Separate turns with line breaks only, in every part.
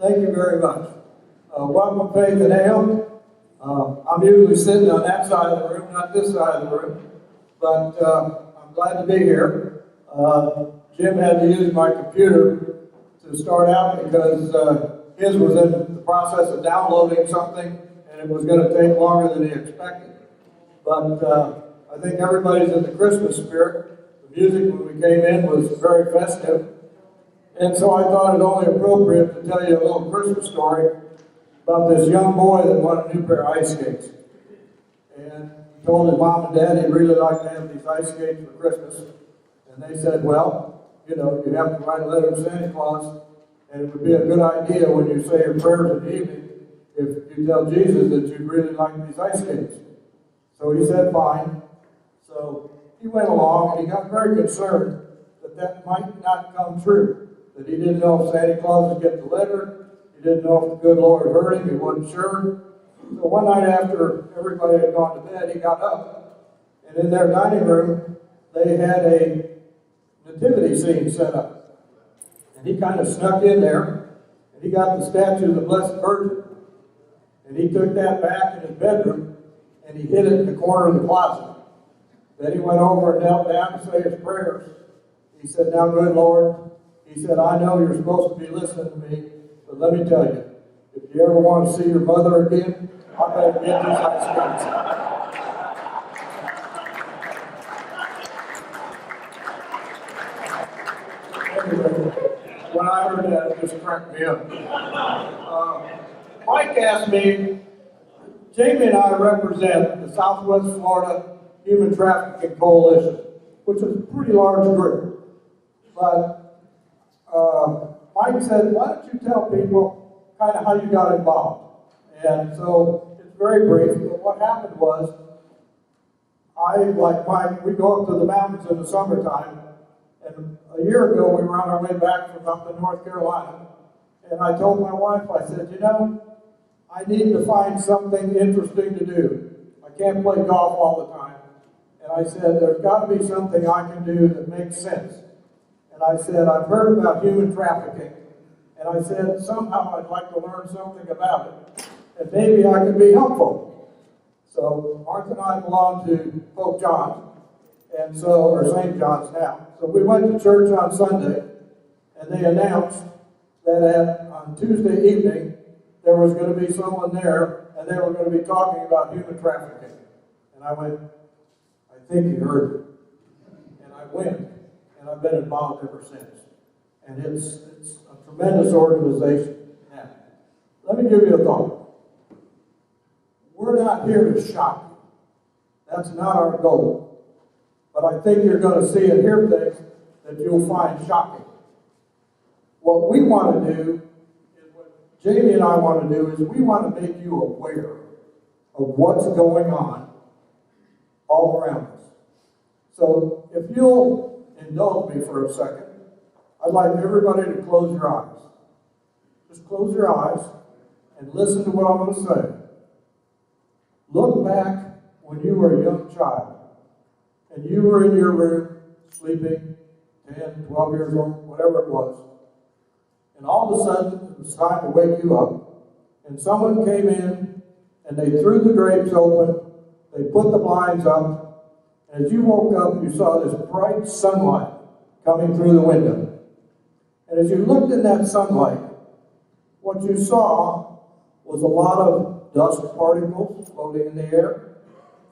Thank you very much. Welcome, Faith and Ale. I'm usually sitting on that side of the room, not this side of the room, but I'm glad to be here. Jim had to use my computer to start out because his was in the process of downloading something, and it was going to take longer than he expected. But I think everybody's in the Christmas spirit. The music when we came in was very festive. And so I thought it only appropriate to tell you a little Christmas story about this young boy that wanted a new pair of ice skates. And he told his mom and dad he'd really like to have these ice skates for Christmas. And they said, well, you know, you have to write a letter to Santa Claus, and it would be a good idea when you say your prayers in the evening if you tell Jesus that you'd really like these ice skates. So he said, fine. So he went along, and he got very concerned that that might not come true. That he didn't know if Santa Claus would get the letter. He didn't know if the good Lord heard him. He wasn't sure. So one night after everybody had gone to bed, he got up. And in their dining room, they had a nativity scene set up. And he kind of snuck in there, and he got the statue of the Blessed Virgin. And he took that back in his bedroom, and he hid it in the corner of the closet. Then he went over and knelt down to say his prayers. He said, now, good Lord, he said, I know you're supposed to be listening to me, but let me tell you, if you ever want to see your mother again, I better get these ice skates. Anyway, when I heard that, it just cracked me up. Mike asked me, Jamie and I represent the Southwest Florida Human Trafficking Coalition, which is a pretty large group. But Mike said, why don't you tell people kind of how you got involved? And so it's very brief, but what happened was, like Mike, we go up to the mountains in the summertime, and a year ago we were on our way back from up in North Carolina, and I told my wife, I said, you know, I need to find something interesting to do. I can't play golf all the time. And I said, there's got to be something I can do that makes sense. And I said, I've heard about human trafficking. And I said, somehow I'd like to learn something about it. And maybe I could be helpful. So Martha and I belong to Pope John's, and so, or St. John's now. So we went to church on Sunday, and they announced that on Tuesday evening, there was going to be someone there, and they were going to be talking about human trafficking. And I went, I think you heard it. And I went. And I've been involved ever since. And it's a tremendous organization. Now, let me give you a thought. We're not here to shock you. That's not our goal. But I think you're going to see and hear things that you'll find shocking. What we want to do, is what Jamie and I want to do, is we want to make you aware of what's going on all around us. So if you'll indulge me for a second, I'd like everybody to close your eyes. Just close your eyes and listen to what I'm going to say. Look back when you were a young child and you were in your room sleeping, 10, 12 years old, whatever it was, and all of a sudden it was time to wake you up, and someone came in and they threw the drapes open, they put the blinds up. As you woke up, you saw this bright sunlight coming through the window. And as you looked in that sunlight, what you saw was a lot of dust particles floating in the air,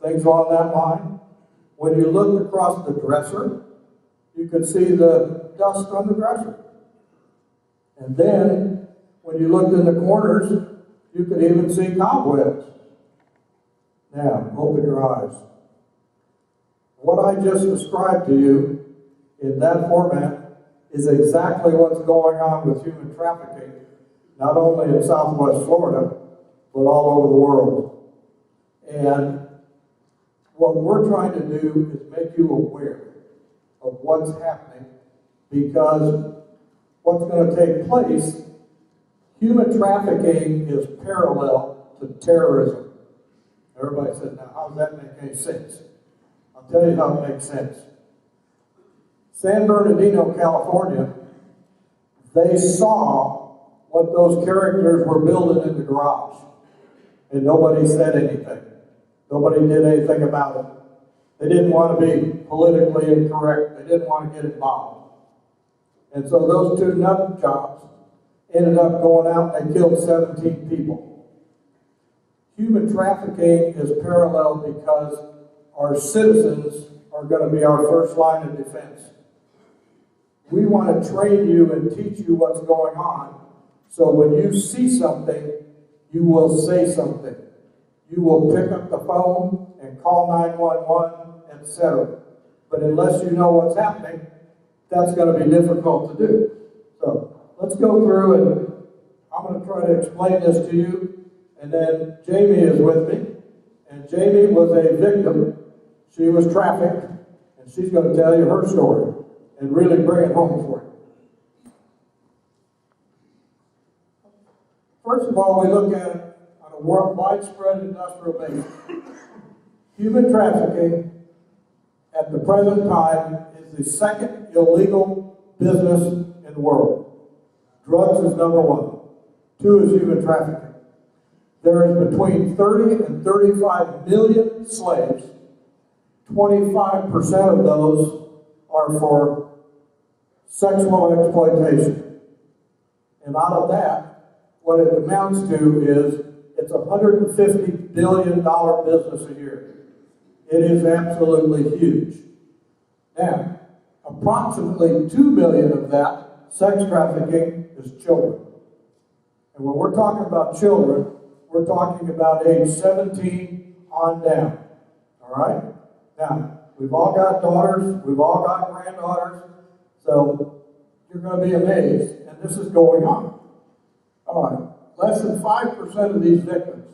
things along that line. When you looked across the dresser, you could see the dust on the dresser. And then, when you looked in the corners, you could even see cobwebs. Now, open your eyes. What I just described to you in that format is exactly what's going on with human trafficking, not only in Southwest Florida, but all over the world. And what we're trying to do is make you aware of what's happening, because what's going to take place, human trafficking is parallel to terrorism. Everybody said, now how does that make any sense? I'll tell you how it makes sense. San Bernardino, California, they saw what those characters were building in the garage. And nobody said anything. Nobody did anything about it. They didn't want to be politically incorrect. They didn't want to get involved. And so those two nut jobs ended up going out and they killed 17 people. Human trafficking is parallel because our citizens are going to be our first line of defense. We want to train you and teach you what's going on, so when you see something, you will say something. You will pick up the phone and call 911, etc. But unless you know what's happening, that's going to be difficult to do. So let's go through and I'm going to try to explain this to you. And then Jamie is with me. And Jamie was a victim. She was trafficked. And she's going to tell you her story and really bring it home for you. First of all, we look at it on a widespread industrial basis. Human trafficking at the present time is the second illegal business in the world. Drugs is number one. 2 is human trafficking. There is between 30 and 35 million slaves. 25% of those are for sexual exploitation. And out of that, what it amounts to is it's a $150 billion business a year. It is absolutely huge. Now, approximately 2 million of that sex trafficking is children. And when we're talking about children, we're talking about age 17 on down. All right? Now, we've all got daughters, we've all got granddaughters, so you're going to be amazed, and this is going on. All right, less than 5% of these victims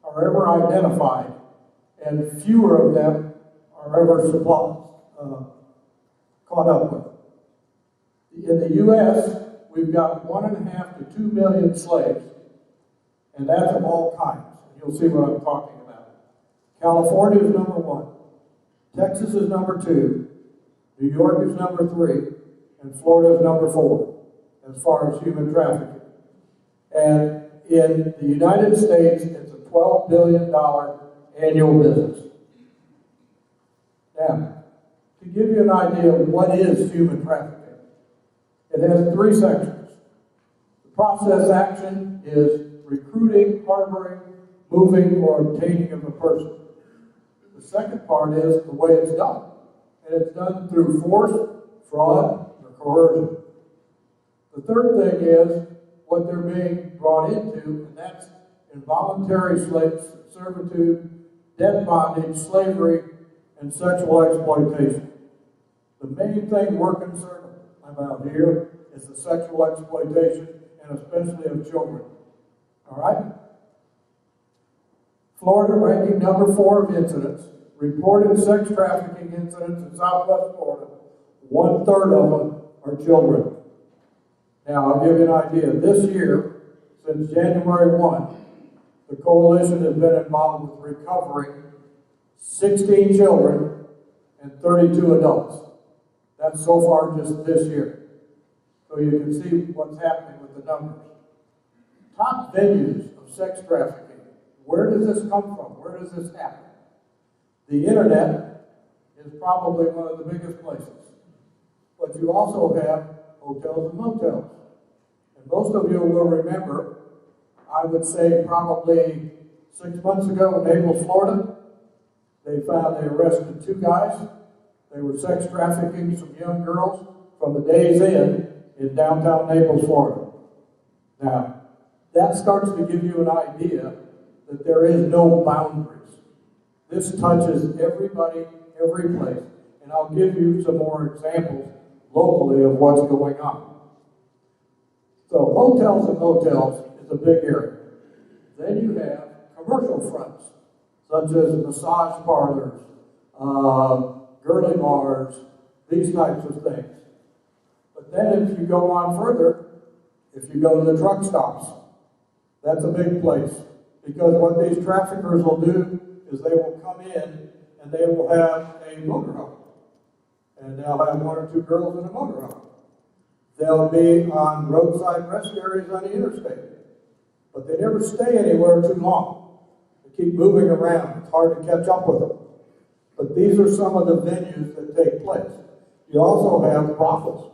are ever identified, and fewer of them are ever caught up with. In the U.S., we've got 1.5 to 2 million slaves, and that's of all kinds. You'll see what I'm talking about. California is number 1. Texas is number 2. New York is number 3. And Florida is number 4 as far as human trafficking. And in the United States, it's a $12 billion annual business. Now, to give you an idea of what is human trafficking, it has 3 sections. The process action is recruiting, harboring, moving, or obtaining of a person. The second part is the way it's done. And it's done through force, fraud, or coercion. The third thing is what they're being brought into, and that's involuntary servitude, debt bondage, slavery, and sexual exploitation. The main thing we're concerned about here is the sexual exploitation, and especially of children. All right? Florida ranking number 4 of incidents. Reported sex trafficking incidents in Southwest Florida. 1/3 of them are children. Now, I'll give you an idea. This year, since January 1, the coalition has been involved with recovering 16 children and 32 adults. That's so far just this year. So you can see what's happening with the numbers. Top venues of sex trafficking. Where does this come from? Where does this happen? The internet is probably one of the biggest places. But you also have hotels and motels. And most of you will remember, I would say probably 6 months ago in Naples, Florida, they arrested 2 guys. They were sex trafficking some young girls from the Days Inn in downtown Naples, Florida. Now, that starts to give you an idea that there is no boundaries. This touches everybody, every place. And I'll give you some more examples locally of what's going on. So hotels and motels is a big area. Then you have commercial fronts, such as massage parlors, girly bars, these types of things. But then if you go on further, if you go to the truck stops, that's a big place. Because what these traffickers will do is they will come in and they will have a motorhome. And they'll have 1 or 2 girls in a motorhome. They'll be on roadside rest areas on the interstate, but they never stay anywhere too long. They keep moving around. It's hard to catch up with them. But these are some of the venues that take place. You also have brothels.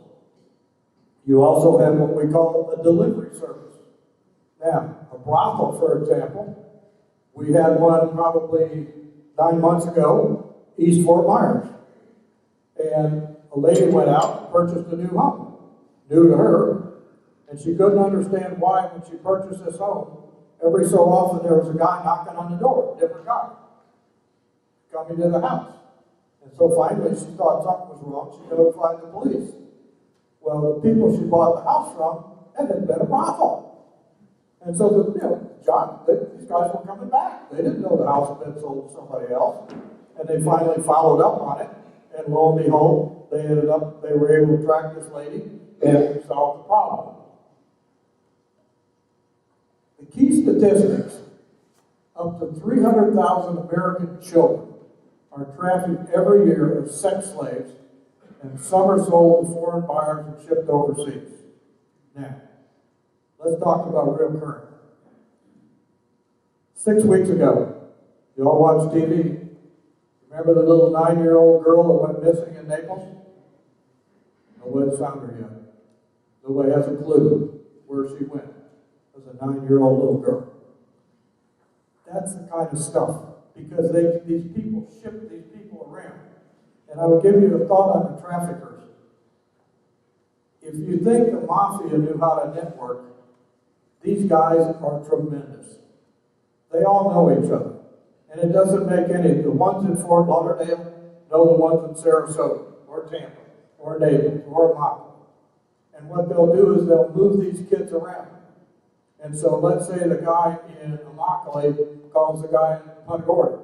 You also have what we call a delivery service. Now, a brothel, for example, we had one probably 9 months ago, East Fort Myers. And a lady went out and purchased a new home, new to her, and she couldn't understand why when she purchased this home, every so often there was a guy knocking on the door, a different guy, coming to the house. And so finally she thought something was wrong. She notified the police. Well, the people she bought the house from, it had been a brothel. And so, these guys were coming back. They didn't know the house had been sold to somebody else. And they finally followed up on it. And lo and behold, they were able to track this lady and solve the problem. The key statistics, up to 300,000 American children are trafficked every year as sex slaves, and some are sold to foreign buyers and shipped overseas. Now, let's talk about real current. 6 weeks ago, you all watched TV. Remember the little 9-year-old girl that went missing in Naples? Nobody's found her yet. Nobody has a clue where she went. It was a 9-year-old little girl. That's the kind of stuff, because these people ship these people around. And I will give you a thought on the traffickers. If you think the mafia knew how to network, these guys are tremendous. They all know each other. And it doesn't make the ones in Fort Lauderdale know the ones in Sarasota, or Tampa, or Naples, or Immokalee. And what they'll do is they'll move these kids around. And so let's say the guy in Immokalee calls the guy in Punta Gorda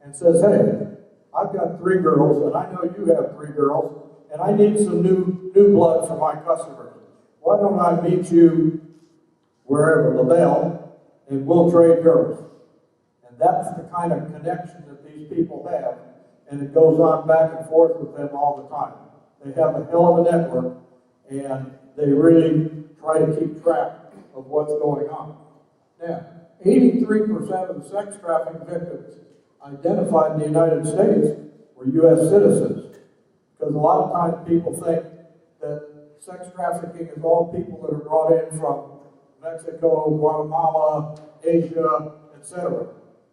and says, hey, I've got 3 girls, and I know you have 3 girls, and I need some new blood for my customers. Why don't I meet you wherever, LaBelle, and we'll trade girls. And that's the kind of connection that these people have, and it goes on back and forth with them all the time. They have a hell of a network, and they really try to keep track of what's going on. Now, 83% of the sex trafficking victims identified in the United States were U.S. citizens, because a lot of times people think that sex trafficking is all people that are brought in from Mexico, Guatemala, Asia, etc.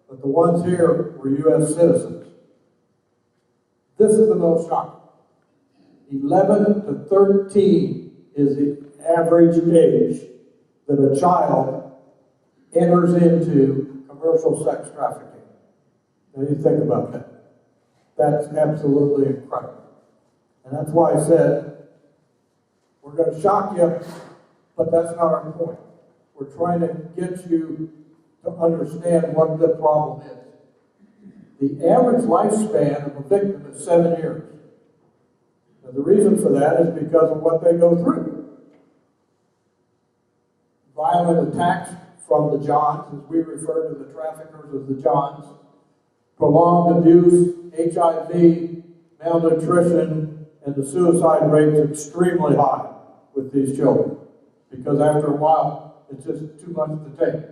But the ones here were U.S. citizens. This is the most shocking. 11 to 13 is the average age that a child enters into commercial sex trafficking. Now you think about that. That's absolutely incredible. And that's why I said, we're going to shock you, but that's not our point. We're trying to get you to understand what the problem is. The average lifespan of a victim is 7 years. Now, the reason for that is because of what they go through. Violent attacks from the Johns, as we refer to the traffickers as the Johns, prolonged abuse, HIV, malnutrition, and the suicide rate is extremely high with these children, because after a while, it's just too much to take.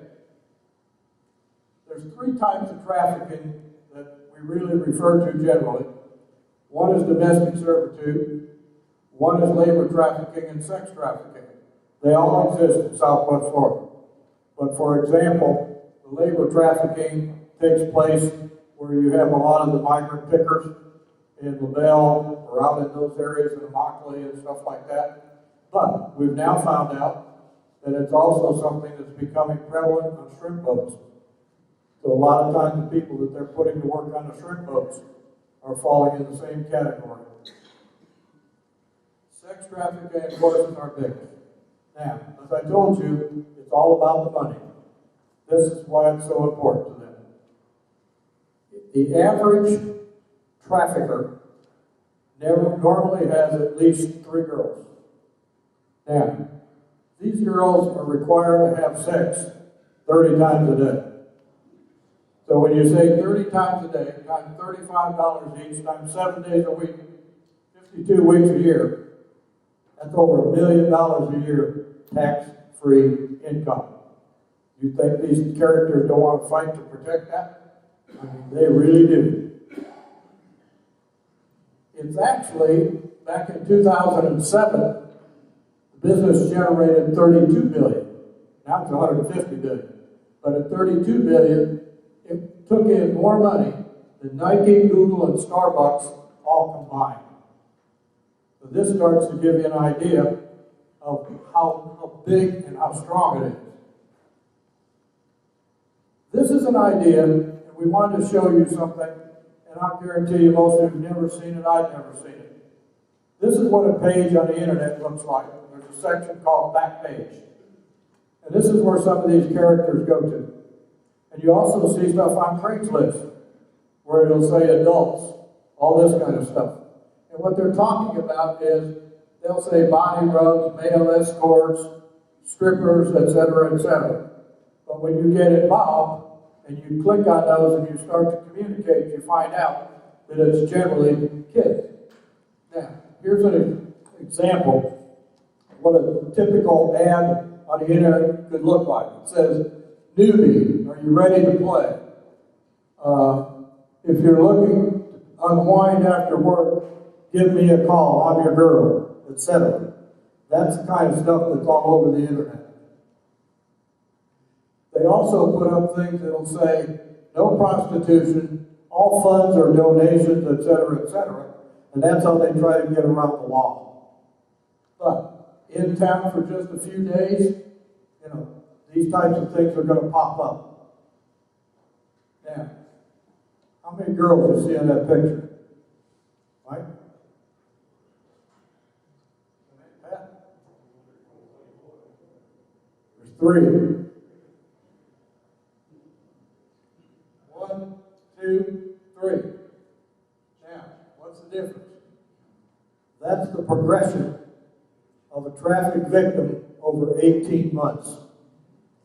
There's 3 types of trafficking that we really refer to generally. One is domestic servitude, one is labor trafficking, and sex trafficking. They all exist in Southwest Florida. But for example, the labor trafficking takes place where you have a lot of the migrant pickers in LaBelle or out in those areas in Immokalee and stuff like that. But we've now found out that it's also something that's becoming prevalent on shrimp boats. So a lot of times the people that they're putting to work on the shrimp boats are falling in the same category. Sex trafficking, of course, is our biggest. Now, as I told you, it's all about the money. This is why it's so important to them. The average trafficker normally has at least 3 girls. Now, these girls are required to have sex 30 times a day. So when you say 30 times a day, times $35 each, times 7 days a week, 52 weeks a year, That's over $1 million a year tax-free income. You think these characters don't want to fight to protect that? I mean, they really do. It's actually, back in 2007, the business generated $32 billion. Now it's $150 billion. But at $32 billion, it took in more money than Nike, Google, and Starbucks all combined. So this starts to give you an idea of how big and how strong it is. This is an idea, and we wanted to show you something, and I guarantee you most of you have never seen it, I've never seen it. This is what a page on the internet looks like. There's a section called Backpage. And this is where some of these characters go to. And you also see stuff on Craigslist, where it'll say adults, all this kind of stuff. And what they're talking about is, they'll say body rubs, male escorts, strippers, etc., etc. But when you get involved, and you click on those and you start to communicate, you find out that it's generally kids. Now, here's an example of what a typical ad on the internet could look like. It says, newbie, are you ready to play? If you're looking to unwind after work, give me a call, I'm your girl, etc. That's the kind of stuff that's all over the internet. They also put up things that'll say, no prostitution, all funds or donations, etc., etc. And that's how they try to get around the law. But in town for just a few days, you know, these types of things are going to pop up. Now, how many girls you see in that picture? Right? There's 3. 1, 2, 3. Now, what's the difference? That's the progression of a traffic victim over 18 months.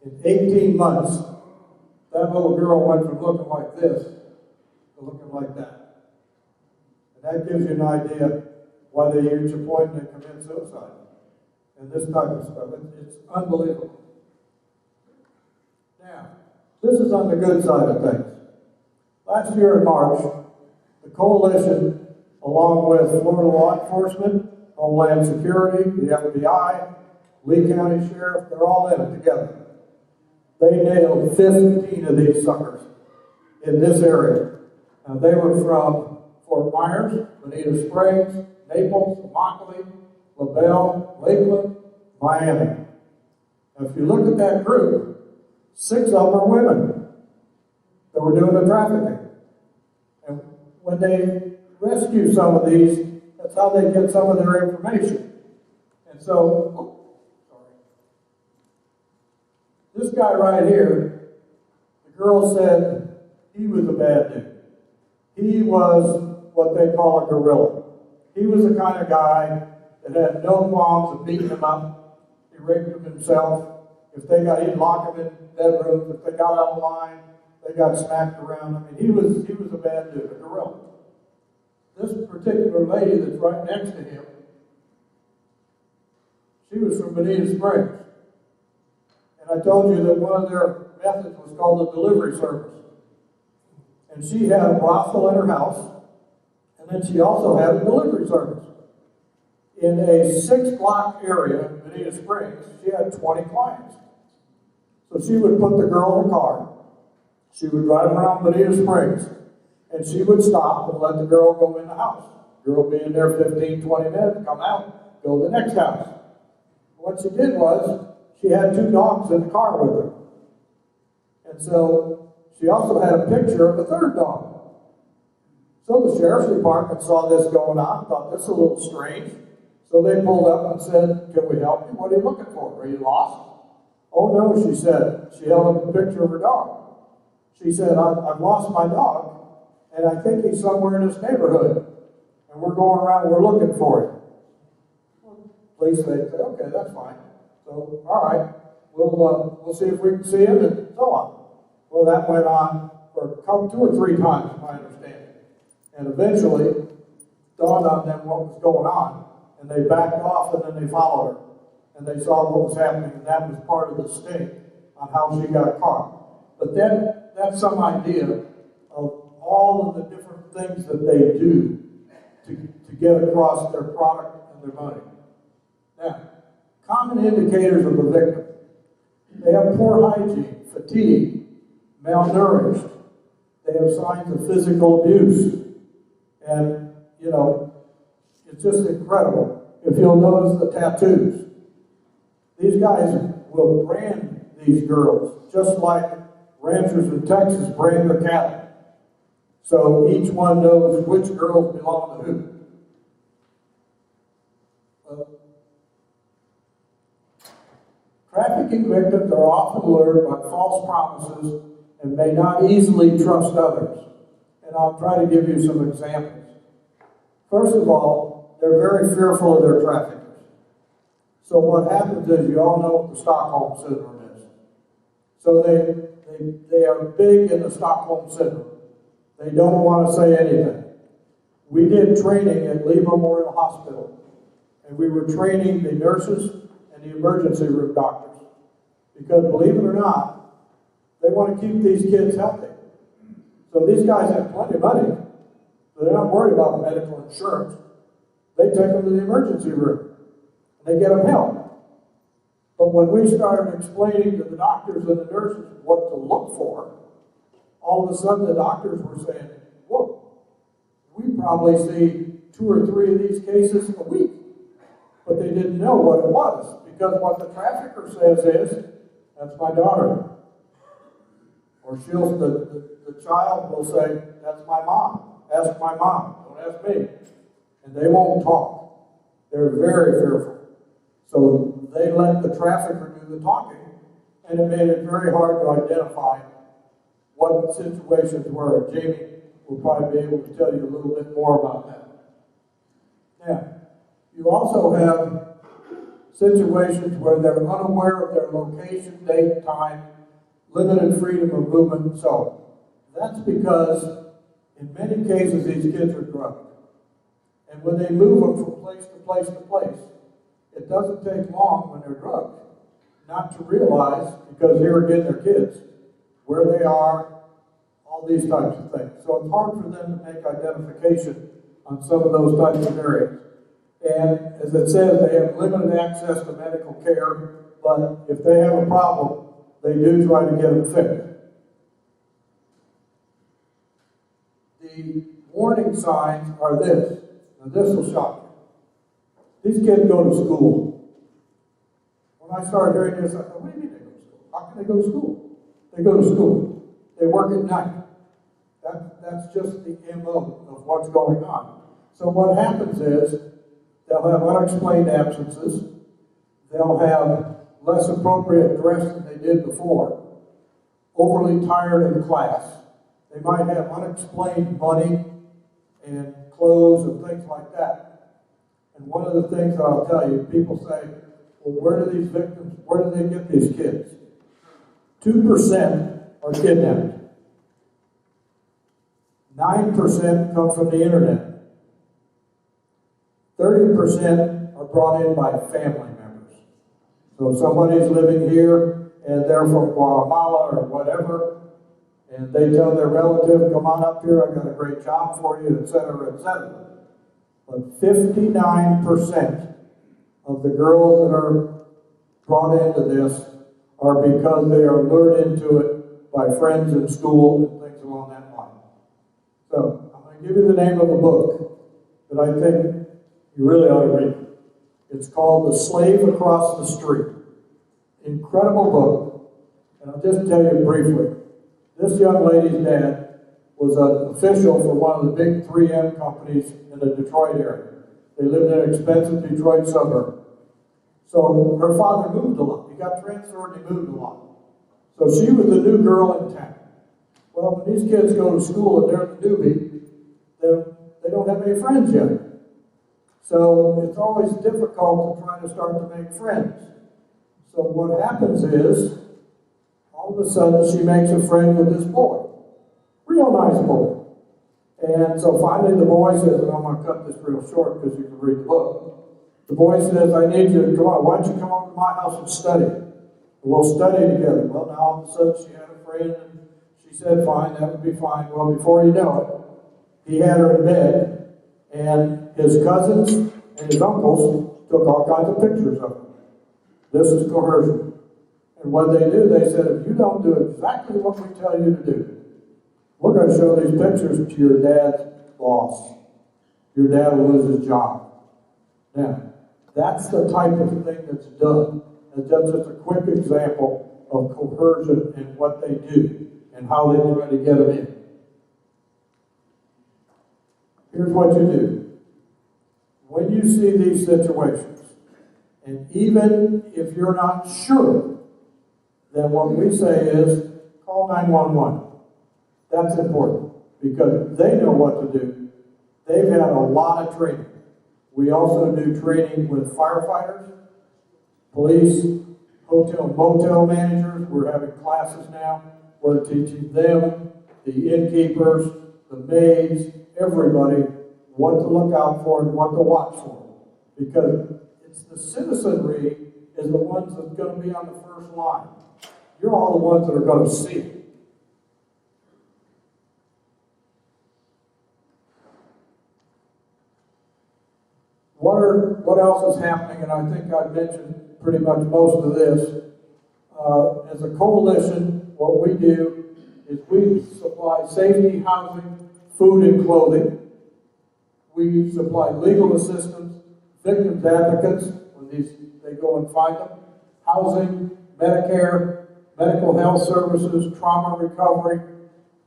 In 18 months, that little girl went from looking like this to looking like that. And that gives you an idea why they reach a point and they commit suicide. And this type of stuff. It's unbelievable. Now, this is on the good side of things. Last year in March, the coalition, along with Florida law enforcement, Homeland Security, the FBI, Lee County Sheriff, they're all in it together. They nailed 15 of these suckers in this area. Now, they were from Fort Myers, Bonita Springs, Naples, Immokalee, LaBelle, Lakeland, Miami. Now, if you look at that group, 6 of them are women that were doing the trafficking. And when they rescue some of these, that's how they get some of their information. And so, this guy right here, the girl said he was a bad dude. He was what they call a gorilla. He was the kind of guy that had no qualms of beating him up. He raped him himself. If they got, he'd lock him in bedrooms. If they got out of line, they got smacked around. I mean, he was a bad dude, a gorilla. This particular lady that's right next to him, she was from Bonita Springs. And I told you that one of their methods was called the delivery service. And she had a brothel in her house, and then she also had a delivery service. In a 6-block area in Bonita Springs, she had 20 clients. So she would put the girl in the car, she would drive around Bonita Springs, and she would stop and let the girl go in the house. The girl would be in there 15, 20 minutes, come out, go to the next house. What she did was, she had 2 dogs in the car with her. And so, she also had a picture of a 3rd dog. So the sheriff's department saw this going on, thought this is a little strange. So they pulled up and said, can we help you? What are you looking for? Are you lost? Oh no, she said. She held up a picture of her dog. She said, I've lost my dog, and I think he's somewhere in this neighborhood. And we're going around, we're looking for him. Police, they say, okay, that's fine. So, all right, we'll see if we can see him, and so on. Well, that went on for 2 or 3 times, my understanding. And eventually, dawned on them what was going on, and they backed off, and then they followed her. And they saw what was happening, and that was part of the sting on how she got caught. But then, that's some idea of all of the different things that they do to get across their product and their money. Now, common indicators of a victim. They have poor hygiene, fatigue, malnourished. They have signs of physical abuse. And, you know, it's just incredible. If you'll notice the tattoos. These guys will brand these girls, just like ranchers in Texas brand their cattle. So each one knows which girls belong to who. Trafficking victims are often lured by false promises and may not easily trust others. And I'll try to give you some examples. First of all, they're very fearful of their traffickers. So what happens is, you all know what the Stockholm Syndrome is. So they are big in the Stockholm Syndrome. They don't want to say anything. We did training at Lee Memorial Hospital, and we were training the nurses and the emergency room doctors. Because believe it or not, they want to keep these kids healthy. So these guys have plenty of money, so they're not worried about medical insurance. They take them to the emergency room. They get them help. But when we started explaining to the doctors and the nurses what to look for, all of a sudden the doctors were saying, whoa, we probably see 2 or 3 of these cases a week. But they didn't know what it was, because what the trafficker says is, that's my daughter. Or the child will say, that's my mom. Ask my mom, don't ask me. And they won't talk. They're very fearful. So they let the trafficker do the talking, and it made it very hard to identify what situations were. Jamie will probably be able to tell you a little bit more about that. Now, you also have situations where they're unaware of their location, date, time, limited freedom of movement, and so on. That's because, in many cases, these kids are drugged. And when they move them from place to place to place, it doesn't take long when they're drugged not to realize, because here again they're kids, where they are, all these types of things. So it's hard for them to make identification on some of those types of areas. And as it says, they have limited access to medical care, but if they have a problem, they do try to get them fixed. The warning signs are this. Now this will shock you. These kids go to school. When I started hearing this, I thought, what do you mean they go to school? How can they go to school? They go to school. They work at night. That's just the MO of what's going on. So what happens is, they'll have unexplained absences. They'll have less appropriate dress than they did before. Overly tired in class. They might have unexplained money and clothes and things like that. And one of the things that I'll tell you, people say, well, where do they get these kids? 2% are kidnapped. 9% come from the internet. 30% are brought in by family members. So somebody's living here and they're from Guatemala or whatever, and they tell their relative, come on up here, I've got a great job for you, etc., etc. But 59% of the girls that are brought into this are because they are lured into it by friends in school and things along that line. So I'm going to give you the name of a book that I think you really ought to read. It's called The Slave Across the Street. Incredible book. And I'll just tell you briefly. This young lady's dad was an official for one of the big 3M companies in the Detroit area. They lived in an expensive Detroit suburb. So her father moved a lot. He got transferred and he moved a lot. So she was the new girl in town. Well, when these kids go to school and they're the newbie, they don't have any friends yet. So it's always difficult to try to start to make friends. So what happens is, all of a sudden she makes a friend with this boy. Real nice boy. And so finally the boy says, and I'm going to cut this real short because you can read the book. The boy says, I need you to come on. Why don't you come over to my house and study? We'll study together. Well, now all of a sudden she had a friend, and she said, fine, that would be fine. Well, before you know it, he had her in bed, and his cousins and his uncles took all kinds of pictures of him. This is coercion. And what they do, they said, if you don't do exactly what we tell you to do, we're going to show these pictures to your dad's boss. Your dad will lose his job. Now, that's the type of thing that's done. And that's just a quick example of coercion and what they do and how they try to get them in. Here's what you do. When you see these situations, and even if you're not sure, then what we say is call 911. That's important because they know what to do. They've had a lot of training. We also do training with firefighters, police, hotel, motel managers. We're having classes now. We're teaching them, the innkeepers, the maids, everybody, what to look out for and what to watch for. Because it's the citizenry is the ones that's going to be on the first line. You're all the ones that are going to see it. What else is happening? And I think I've mentioned pretty much most of this. As a coalition, what we do is we supply safety, housing, food, and clothing. We supply legal assistance, victims advocates when they go and find them, housing, Medicare, medical health services, trauma recovery.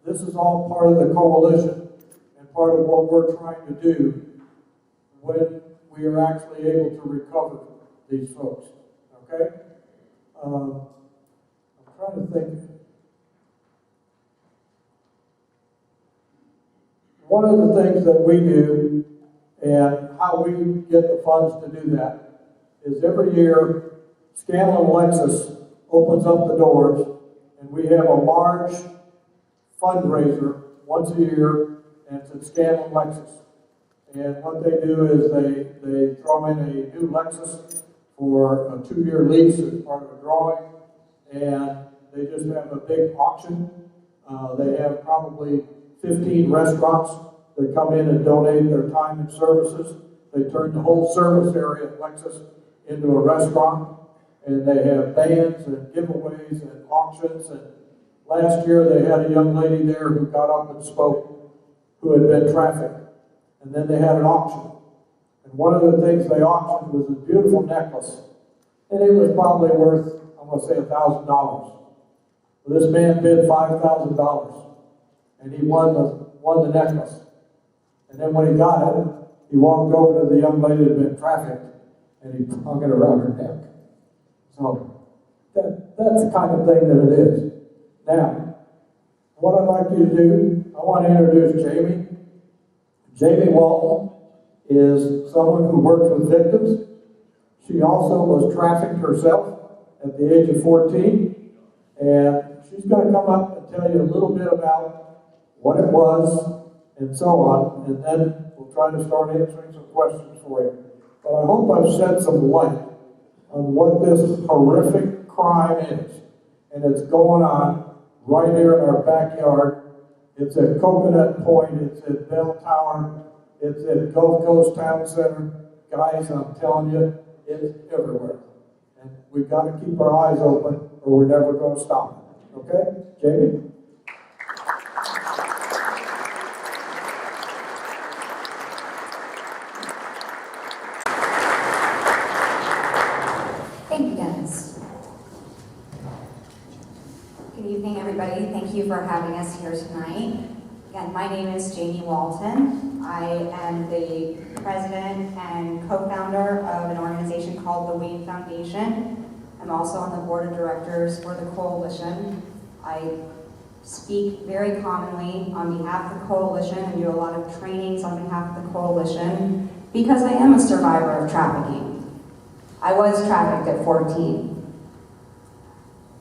This is all part of the coalition and part of what we're trying to do when we are actually able to recover these folks. Okay? I'm trying to think. One of the things that we do and how we get the funds to do that is every year Scanlon Lexus opens up the doors and we have a large fundraiser once a year, and it's at Scanlon Lexus. And what they do is they throw in a new Lexus for a 2-year lease as part of a drawing, and they just have a big auction. They have probably 15 restaurants that come in and donate their time and services. They turn the whole service area at Lexus into a restaurant, and they have bands and giveaways and auctions. And last year they had a young lady there who got up and spoke who had been trafficked. And then they had an auction. And one of the things they auctioned was a beautiful necklace. And it was probably worth, I'm going to say, $1,000. Well, this man bid $5,000. And he won the necklace. And then when he got it, he walked over to the young lady that had been trafficked, and he hung it around her neck. So that's the kind of thing that it is. Now, what I'd like you to do, I want to introduce Jamie. Jamie Walton is someone who works with victims. She also was trafficked herself at the age of 14. And she's going to come up and tell you a little bit about what it was and so on. And then we'll try to start answering some questions for you. But I hope I've shed some light on what this horrific crime is. And it's going on right here in our backyard. It's at Coconut Point, it's at Bell Tower, it's at Gulf Coast Town Center. Guys, I'm telling you, it's everywhere. And we've got to keep our eyes open or we're never going to stop it. Okay? Jamie?
Thank you, Dennis. Good evening, everybody. Thank you for having us here tonight. Again, my name is Jamie Walton. I am the president and co-founder of an organization called the Wayne Foundation. I'm also on the board of directors for the coalition. I speak very commonly on behalf of the coalition and do a lot of trainings on behalf of the coalition because I am a survivor of trafficking. I was trafficked at 14.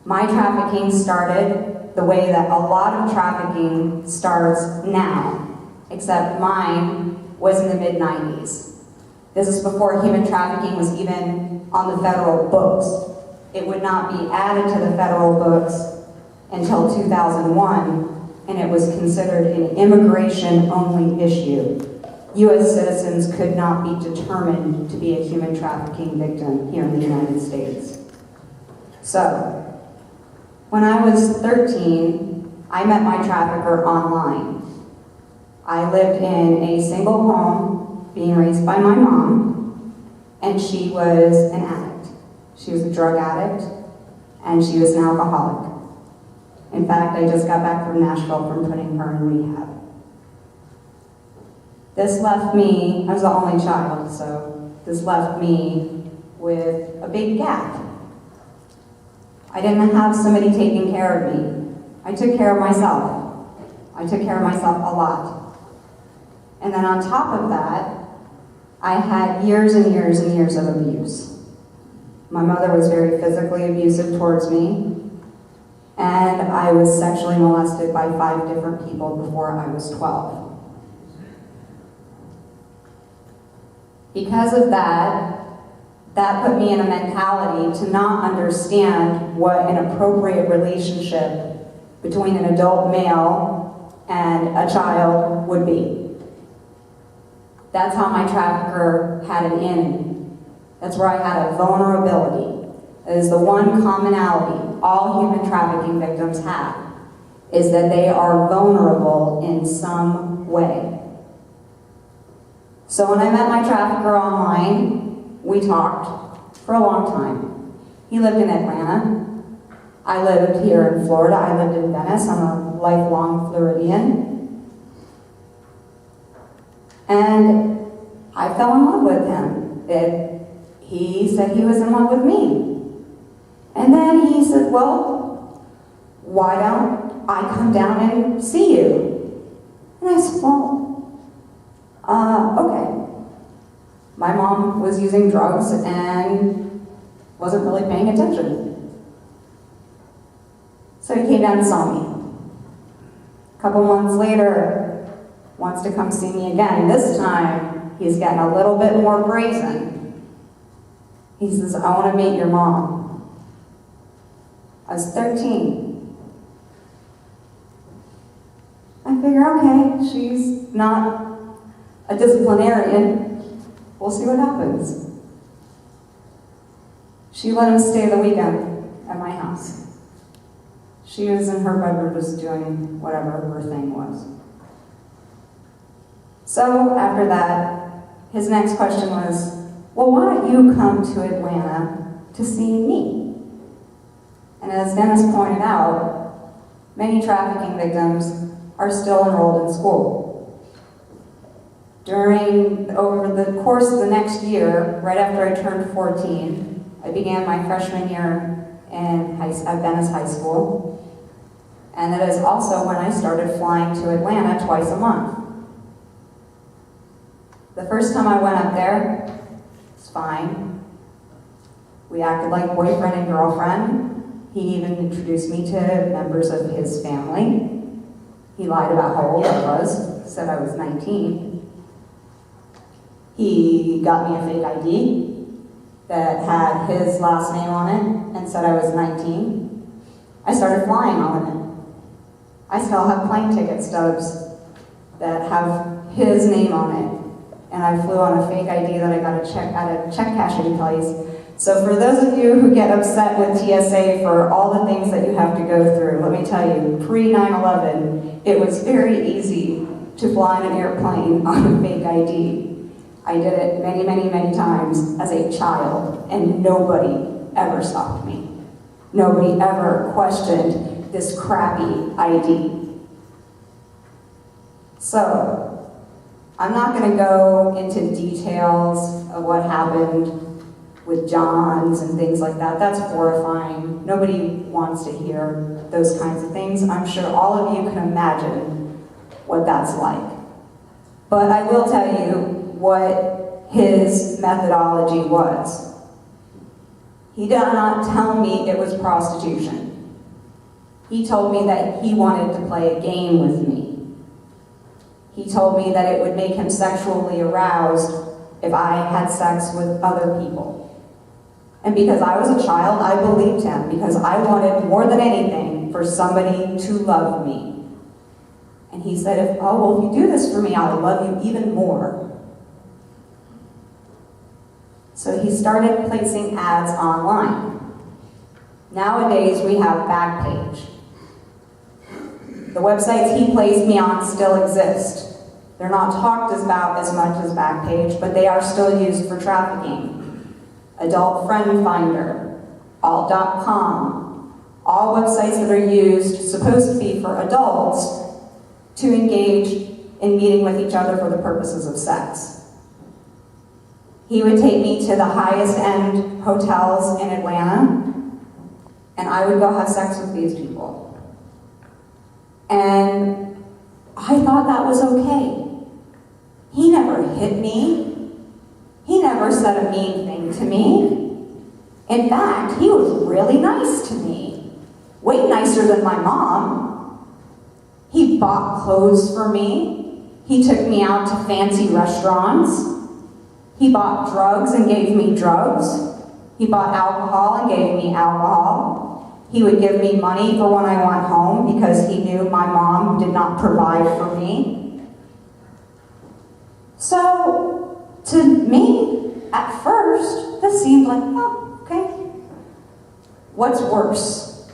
My trafficking started the way that a lot of trafficking starts now, except mine was in the mid-90s. This is before human trafficking was even on the federal books. It would not be added to the federal books until 2001, and it was considered an immigration-only issue. U.S. citizens could not be determined to be a human trafficking victim here in the United States. So, when I was 13, I met my trafficker online. I lived in a single home, being raised by my mom, and she was an addict. She was a drug addict, and she was an alcoholic. In fact, I just got back from Nashville from putting her in rehab. This left me, I was the only child, so this left me with a big gap. I didn't have somebody taking care of me. I took care of myself. I took care of myself a lot. And then on top of that, I had years and years and years of abuse. My mother was very physically abusive towards me, and I was sexually molested by 5 different people before I was 12. Because of that, that put me in a mentality to not understand what an appropriate relationship between an adult male and a child would be. That's how my trafficker had an in. That's where I had a vulnerability. It is the one commonality all human trafficking victims have, is that they are vulnerable in some way. So when I met my trafficker online, we talked for a long time. He lived in Atlanta. I lived here in Florida. I lived in Venice. I'm a lifelong Floridian. And I fell in love with him. He said he was in love with me. And then he said, well, why don't I come down and see you? And I said, well, okay. My mom was using drugs and wasn't really paying attention. So he came down and saw me. A couple months later, wants to come see me again. This time, he's getting a little bit more brazen. He says, I want to meet your mom. I was 13. I figure, okay, she's not a disciplinarian. We'll see what happens. She let him stay the weekend at my house. She was in her bedroom just doing whatever her thing was. So after that, his next question was, well, why don't you come to Atlanta to see me? And as Dennis pointed out, many trafficking victims are still enrolled in school. Over the course of the next year, right after I turned 14, I began my freshman year at Venice High School. And that is also when I started flying to Atlanta twice a month. The first time I went up there, it was fine. We acted like boyfriend and girlfriend. He even introduced me to members of his family. He lied about how old I was, said I was 19. He got me a fake ID that had his last name on it and said I was 19. I started flying on it. I still have plane ticket stubs that have his name on it. And I flew on a fake ID that I got at a check cashing place. So for those of you who get upset with TSA for all the things that you have to go through, let me tell you, pre-9/11, it was very easy to fly in an airplane on a fake ID. I did it many, many, many times as a child, and nobody ever stopped me. Nobody ever questioned this crappy ID. So, I'm not going to go into details of what happened with Johns and things like that. That's horrifying. Nobody wants to hear those kinds of things. I'm sure all of you can imagine what that's like. But I will tell you what his methodology was. He did not tell me it was prostitution. He told me that he wanted to play a game with me. He told me that it would make him sexually aroused if I had sex with other people. And because I was a child, I believed him, because I wanted more than anything for somebody to love me. And he said, oh, well, if you do this for me, I'll love you even more. So he started placing ads online. Nowadays, we have Backpage. The websites he placed me on still exist. They're not talked about as much as Backpage, but they are still used for trafficking. Adult Friend Finder, Alt.com, all websites that are used, supposed to be for adults, to engage in meeting with each other for the purposes of sex. He would take me to the highest end hotels in Atlanta, and I would go have sex with these people. And I thought that was okay. He never hit me. He never said a mean thing to me. In fact, he was really nice to me. Way nicer than my mom. He bought clothes for me. He took me out to fancy restaurants. He bought drugs and gave me drugs. He bought alcohol and gave me alcohol. He would give me money for when I went home because he knew my mom did not provide for me. So, to me, at first, this seemed like, oh, okay. What's worse?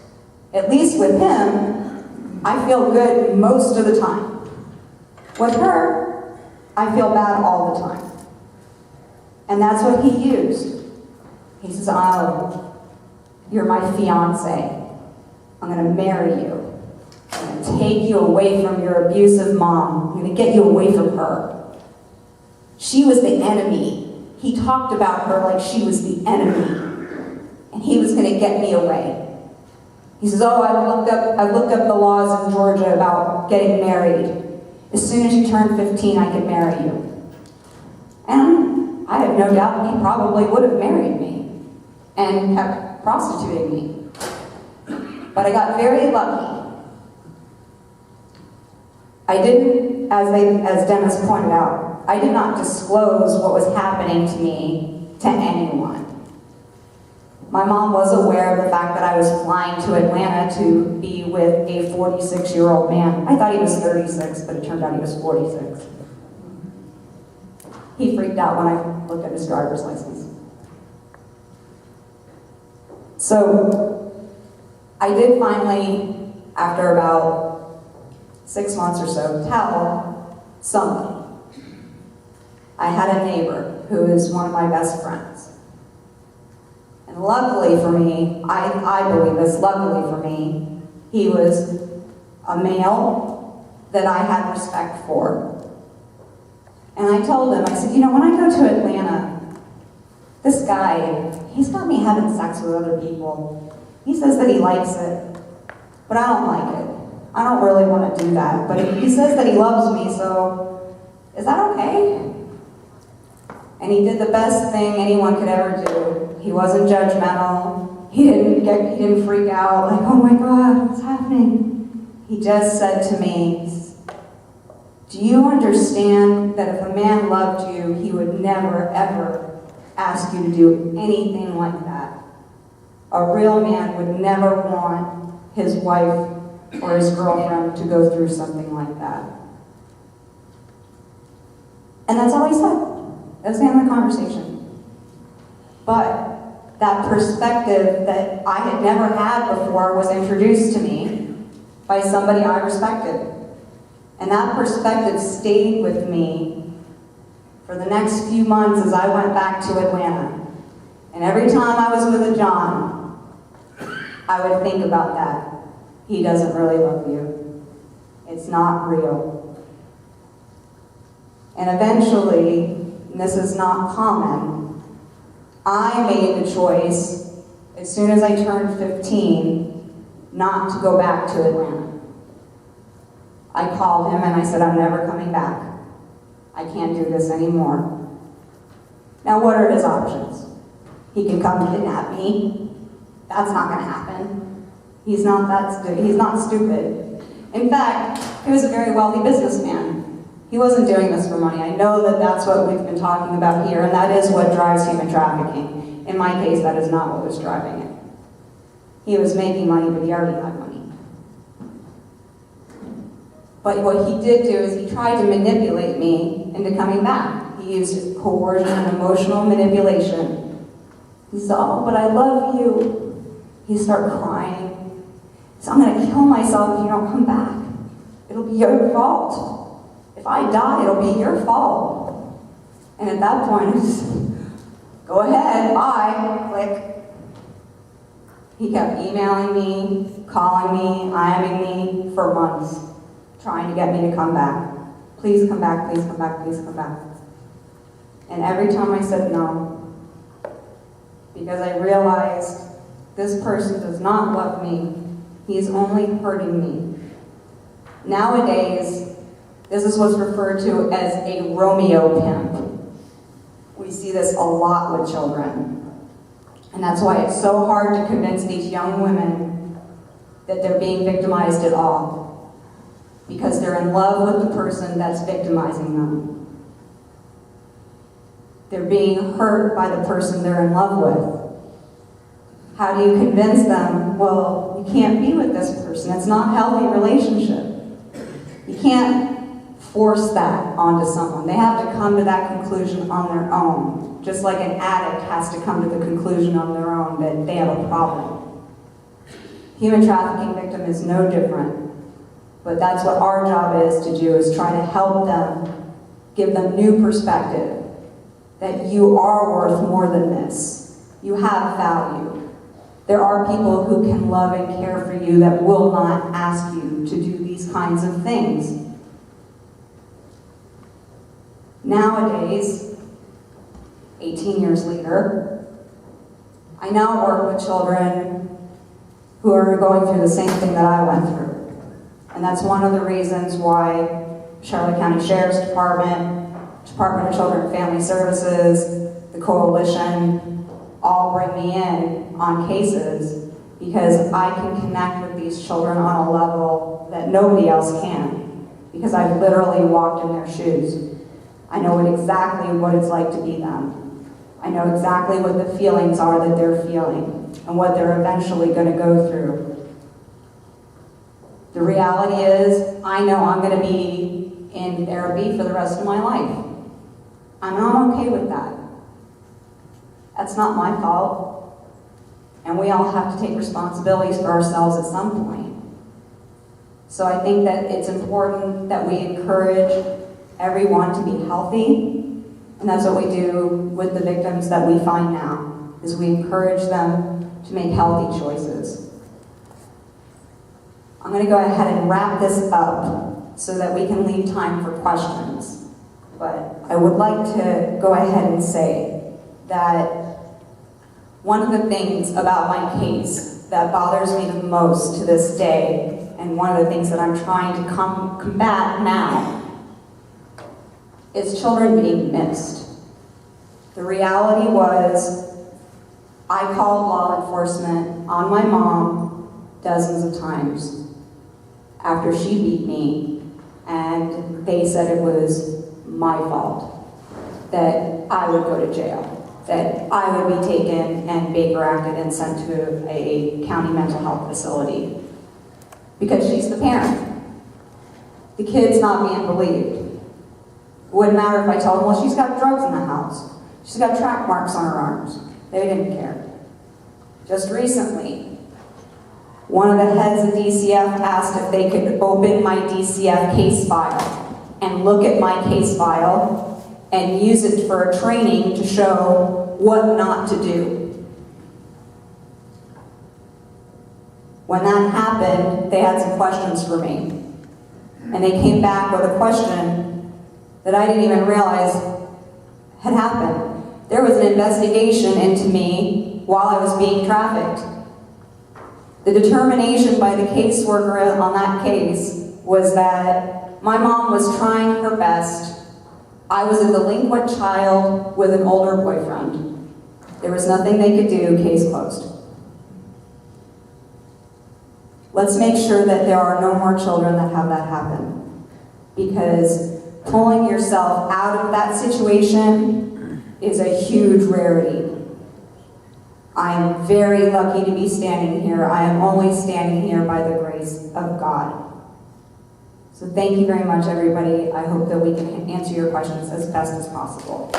At least with him, I feel good most of the time. With her, I feel bad all the time. And that's what he used. He says, oh, you're my fiance. I'm gonna marry you. I'm gonna take you away from your abusive mom. I'm gonna get you away from her. She was the enemy. He talked about her like she was the enemy. And he was gonna get me away. He says, oh, I looked up the laws in Georgia about getting married. As soon as you turn 15, I could marry you. And I have no doubt he probably would have married me and kept prostituting me. But I got very lucky. I didn't, as Dennis pointed out, I did not disclose what was happening to me to anyone. My mom was aware of the fact that I was flying to Atlanta to be with a 46-year-old man. I thought he was 36, but it turned out he was 46. He freaked out when I looked at his driver's license. So, I did finally, after about 6 months or so, tell somebody. I had a neighbor who is one of my best friends. And luckily for me, I believe this, luckily for me, he was a male that I had respect for. And I told him, I said, you know, when I go to Atlanta, this guy, he's got me having sex with other people. He says that he likes it, but I don't like it. I don't really want to do that. But he says that he loves me, so is that okay? And he did the best thing anyone could ever do. He wasn't judgmental. He didn't freak out like, oh my God, what's happening? He just said to me, do you understand that if a man loved you, he would never, ever ask you to do anything like that? A real man would never want his wife or his girlfriend to go through something like that. And that's all he said. That was the end of the conversation. But that perspective that I had never had before was introduced to me by somebody I respected. And that perspective stayed with me for the next few months as I went back to Atlanta. And every time I was with a John, I would think about that. He doesn't really love you. It's not real. And eventually, and this is not common, I made the choice, as soon as I turned 15, not to go back to Atlanta. I called him and I said, I'm never coming back. I can't do this anymore. Now, what are his options? He can come kidnap me. That's not going to happen. He's not stupid. In fact, he was a very wealthy businessman. He wasn't doing this for money. I know that that's what we've been talking about here, and that is what drives human trafficking. In my case, that is not what was driving it. He was making money, but he already had money. But what he did do is he tried to manipulate me into coming back. He used coercion and emotional manipulation. He said, "Oh, but I love you." He started crying. He said, "I'm going to kill myself if you don't come back. It'll be your fault. If I die, it'll be your fault." And at that point, I just, go ahead, bye, click. He kept emailing me, calling me, IMing me for months, trying to get me to come back. Please come back, please come back, please come back. And every time I said no, because I realized this person does not love me. He's only hurting me. Nowadays, this is what's referred to as a Romeo pimp. We see this a lot with children. And that's why it's so hard to convince these young women that they're being victimized at all. Because they're in love with the person that's victimizing them. They're being hurt by the person they're in love with. How do you convince them? Well, you can't be with this person. It's not a healthy relationship. You can't force that onto someone. They have to come to that conclusion on their own. Just like an addict has to come to the conclusion on their own that they have a problem. Human trafficking victim is no different. But that's what our job is to do, is try to help them, give them new perspective. That you are worth more than this. You have value. There are people who can love and care for you that will not ask you to do these kinds of things. Nowadays, 18 years later, I now work with children who are going through the same thing that I went through. And that's one of the reasons why Charlotte County Sheriff's Department, Department of Children and Family Services, the Coalition, all bring me in on cases, because I can connect with these children on a level that nobody else can, because I've literally walked in their shoes. I know exactly what it's like to be them. I know exactly what the feelings are that they're feeling and what they're eventually going to go through. The reality is, I know I'm going to be in therapy for the rest of my life. I'm not okay with that. That's not my fault. And we all have to take responsibilities for ourselves at some point. So I think that it's important that we encourage everyone to be healthy. And that's what we do with the victims that we find now, is we encourage them to make healthy choices. I'm going to go ahead and wrap this up so that we can leave time for questions. But I would like to go ahead and say that one of the things about my case that bothers me the most to this day, and one of the things that I'm trying to combat now, is children being missed. The reality was, I called law enforcement on my mom dozens of times after she beat me, and they said it was my fault, that I would go to jail, that I would be taken and Baker acted and sent to a county mental health facility, because she's the parent. The kid's not being believed. It wouldn't matter if I told them, well, she's got drugs in the house. She's got track marks on her arms. They didn't care. Just recently, one of the heads of DCF asked if they could open my DCF case file and look at my case file and use it for a training to show what not to do. When that happened, they had some questions for me. And they came back with a question that I didn't even realize had happened. There was an investigation into me while I was being trafficked. The determination by the caseworker on that case was that my mom was trying her best. I was a delinquent child with an older boyfriend. There was nothing they could do, case closed. Let's make sure that there are no more children that have that happen. Because pulling yourself out of that situation is a huge rarity. I am very lucky to be standing here. I am only standing here by the grace of God. So thank you very much, everybody. I hope that we can answer your questions as best as possible.